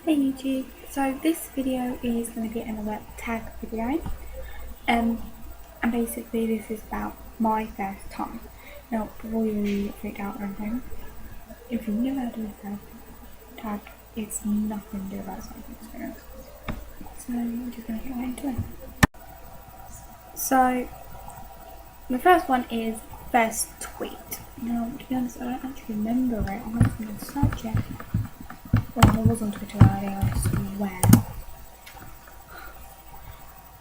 Hey YouTube, so this video is going to be another tag video, and basically this is about my first time. Now before you get freaked out or anything, if you've never heard of a tag, it's nothing to do about something experience. So I'm just going to get right into it. So the first one is first tweet. Now to be honest, I don't actually remember it. I'm just going to search it. Well, I was on Twitter earlier, I swear.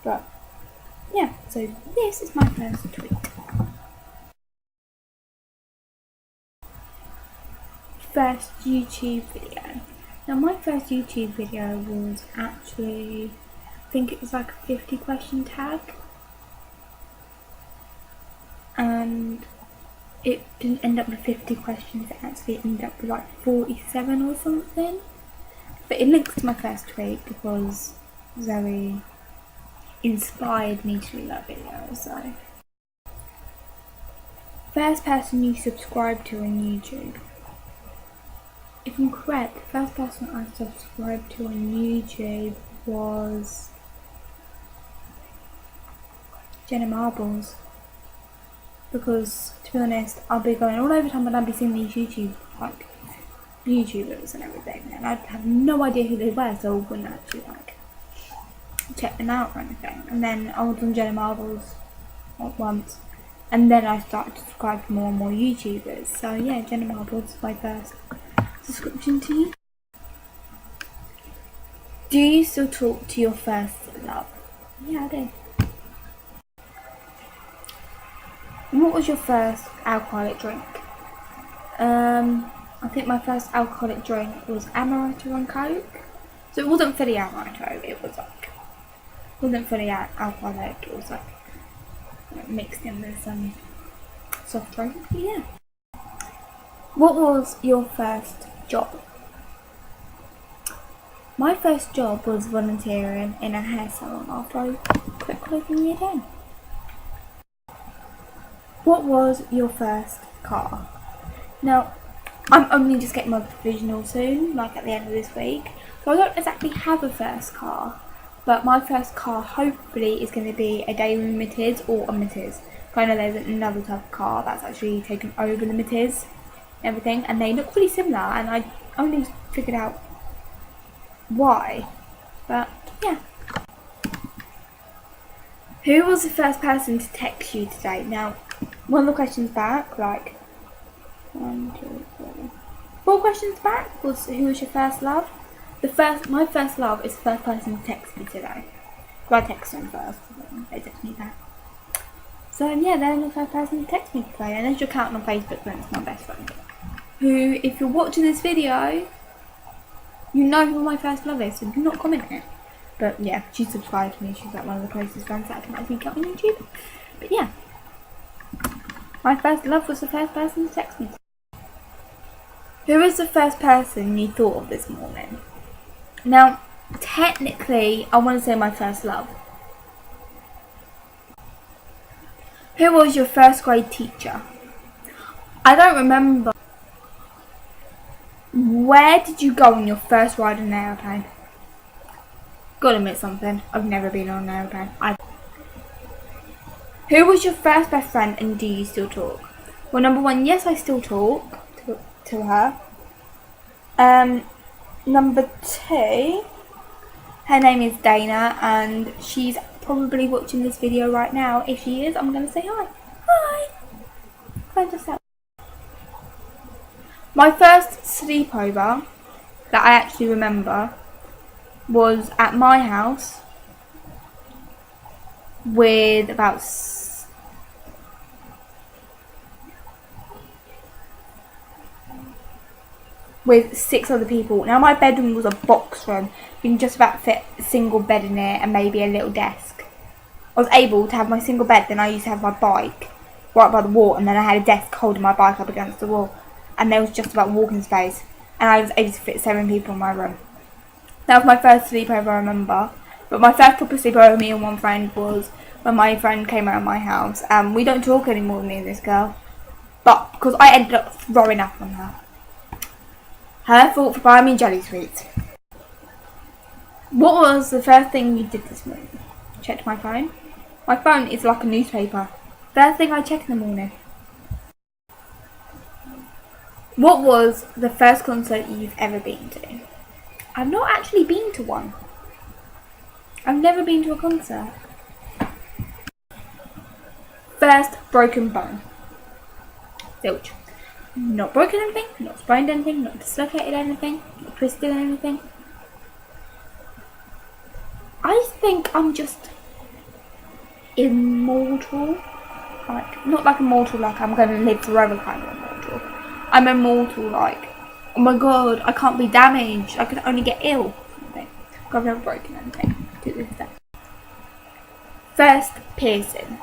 But yeah, so this is my first tweet. First YouTube video. Now my first YouTube video was actually, I think it was like a 50 question tag. And it didn't end up with 50 questions, it actually ended up with like 47 or something. But it links to my first tweet because Zoe inspired me to do that video, so. First person you subscribe to on YouTube. If I'm correct, the first person I subscribed to on YouTube was Jenna Marbles. Because, to be honest, I'll be going all over time and I'll be seeing these YouTubers and everything, and I'd have no idea who they were, so I wouldn't actually check them out or anything. And then I was on Jenna Marbles once, and then I started to subscribe to more and more YouTubers. So yeah, Jenna Marbles is my first subscription to you. Do you still talk to your first love? Yeah, I do. What was your first alcoholic drink? I think my first alcoholic drink was Amaretto and Coke. So it wasn't fully Amaretto, it wasn't fully alcoholic, it was mixed in with some soft drink. But yeah. What was your first job? My first job was volunteering in a hair salon after I quit college in year 10. What was your first car? Now, I'm only just getting my provisional soon, like at the end of this week, so I don't exactly have a first car, but my first car hopefully is going to be a Daewoo Matiz or a Matiz. I know there's another type of car that's actually taken over the Matiz and everything, and they look really similar, and I only figured out why, but yeah. Who was the first person to text you today? Now, one of the questions back, like 1, 2, 3, 4 questions back was who was your first love? My first love is the first person to text me today. Well, I text them first, and they text me back. So yeah, they're the first person to text me today, and as you're counting on Facebook, then it's my best friend. Who, if you're watching this video, you know who my first love is, so do not comment it. But yeah, she subscribed to me, she's like one of the closest friends that I can actually get on YouTube. But yeah. My first love was the first person to text me. Who was the first person you thought of this morning? Now, technically, I want to say my first love. Who was your first grade teacher? I don't remember. Where did you go on your first ride in an aeroplane? Gotta admit something, I've never been on an aeroplane. Who was your first best friend and do you still talk? Well, number one, yes, I still talk to her. Number two, her name is Dana and she's probably watching this video right now. If she is, I'm going to say hi. Hi! Find us out. My first sleepover that I actually remember was at my house with about with 6 other people. Now my bedroom was a box room. You can just about fit a single bed in it and maybe a little desk. I was able to have my single bed, then I used to have my bike right by the wall, and then I had a desk holding my bike up against the wall, and there was just about walking space, and I was able to fit 7 people in my room. That was my first sleepover I remember. But my first proper sleepover with me and one friend was when my friend came around my house, and we don't talk anymore, me and this girl, but because I ended up throwing up on her. Her fault for buying me jelly sweets. What was the first thing you did this morning? Checked my phone. My phone is like a newspaper. First thing I check in the morning. What was the first concert you've ever been to? I've not actually been to one. I've never been to a concert. First broken bone. Zilch. Not broken anything, not sprained anything, not dislocated anything, not twisted anything. I think I'm just immortal. Like, not like immortal like I'm going to live forever kind of immortal. I'm immortal like, oh my god, I can't be damaged. I can only get ill. I've never broken anything to this day. First piercing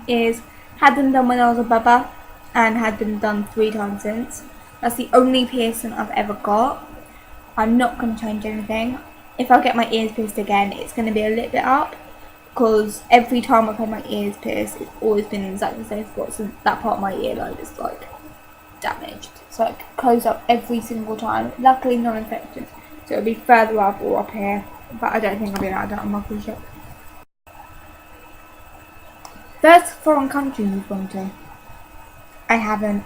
is had them done when I was a bubba and had them done 3 times since. That's the only piercing I've ever got. I'm not going to change anything. If I get my ears pierced again, it's going to be a little bit up because every time I've had my ears pierced, it's always been exactly the same spot. So that part of my earlobe is like damaged. So it closed up every single time. Luckily non-infected. So it'll be further up or up here. But I don't think I'll be allowed that. I'm not pretty sure. First foreign country you've gone to? I haven't.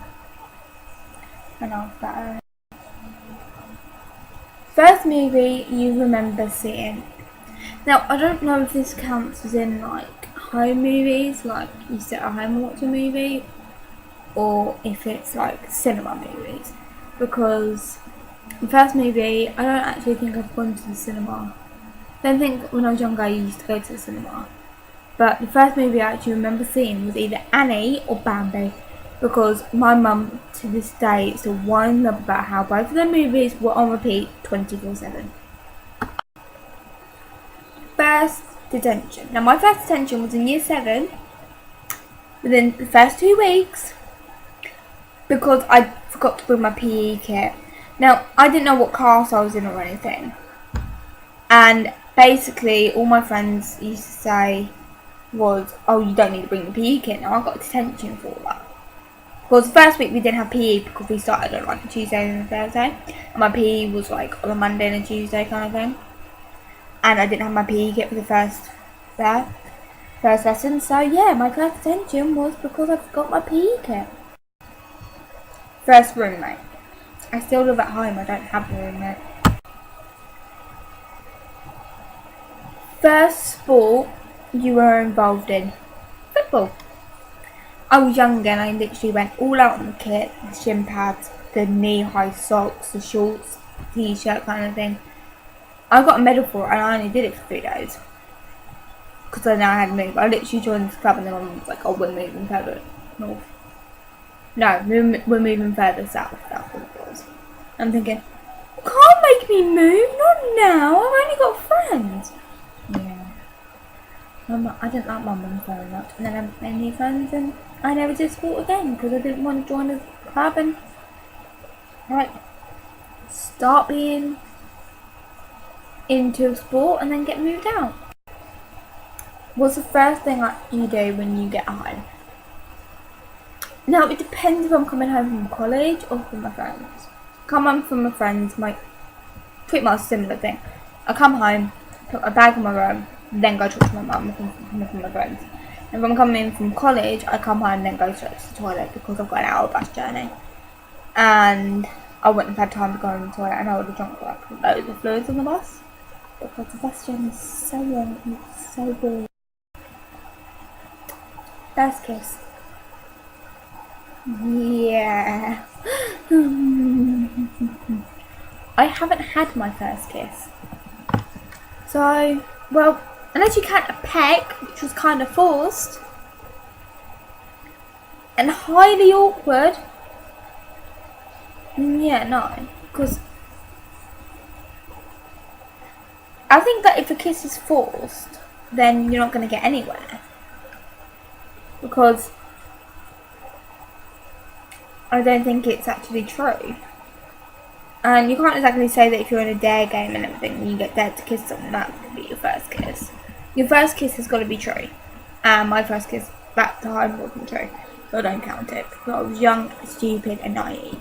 First movie you remember seeing? Now I don't know if this counts as in like home movies, like you sit at home and watch a movie, or if it's like cinema movies. Because the first movie, I don't actually think I've gone to the cinema. I don't think when I was younger I used to go to the cinema. But the first movie I actually remember seeing was either Annie or Bambi. Because my mum to this day still winds up about how both of the movies were on repeat 24/7. First detention. Now my first detention was in year 7. Within the first 2 weeks. Because I forgot to bring my PE kit. Now I didn't know what class I was in or anything. And basically all my friends used to say was, oh, you don't need to bring the PE kit. Now I got detention for that. Because the first week we didn't have PE because we started on like a Tuesday and a Thursday. And my PE was like on a Monday and a Tuesday kind of thing. And I didn't have my PE kit for the first lesson. So yeah, my first detention was because I forgot my PE kit. First roommate. I still live at home, I don't have a roommate. First sport you were involved in? Football. I was younger and I literally went all out on the kit, the shin pads, the knee-high socks, the shorts, t-shirt kind of thing. I got a medal for it and I only did it for 3 days. Because I know I had to move. I literally joined this club and then my mum was like, oh, we're moving further north. No, we're moving further south. That's what it was. I'm thinking, you can't make me move, not now. I've only got friends. Yeah. I didn't like my mum very much. And then I made new friends and I never did sport again because I didn't want to join a club and like start being into sport and then get moved out. What's the first thing you do when you get home? Now it depends if I'm coming home from college or from my friends. Come home from my friends, pretty much similar thing. I come home, put my bag in my room, then go talk to my mum from my friends. And if I'm coming in from college, I come home and then go straight to the toilet because I've got an hour bus journey. And I wouldn't have had time to go in the toilet and I would have drunk like loads of fluids on the bus. Because the bus journey is so long and it's so boring. First kiss. Yeah. I haven't had my first kiss. So, well, unless you count a peck, which was kind of forced and highly awkward, yeah, no. Because I think that if a kiss is forced, then you're not going to get anywhere. Because I don't think it's actually true. And you can't exactly say that if you're in a dare game and everything and you get dared to kiss someone, that could be your first kiss. Your first kiss has got to be true. And my first kiss that time wasn't true. So I don't count it. Because I was young, stupid and naive.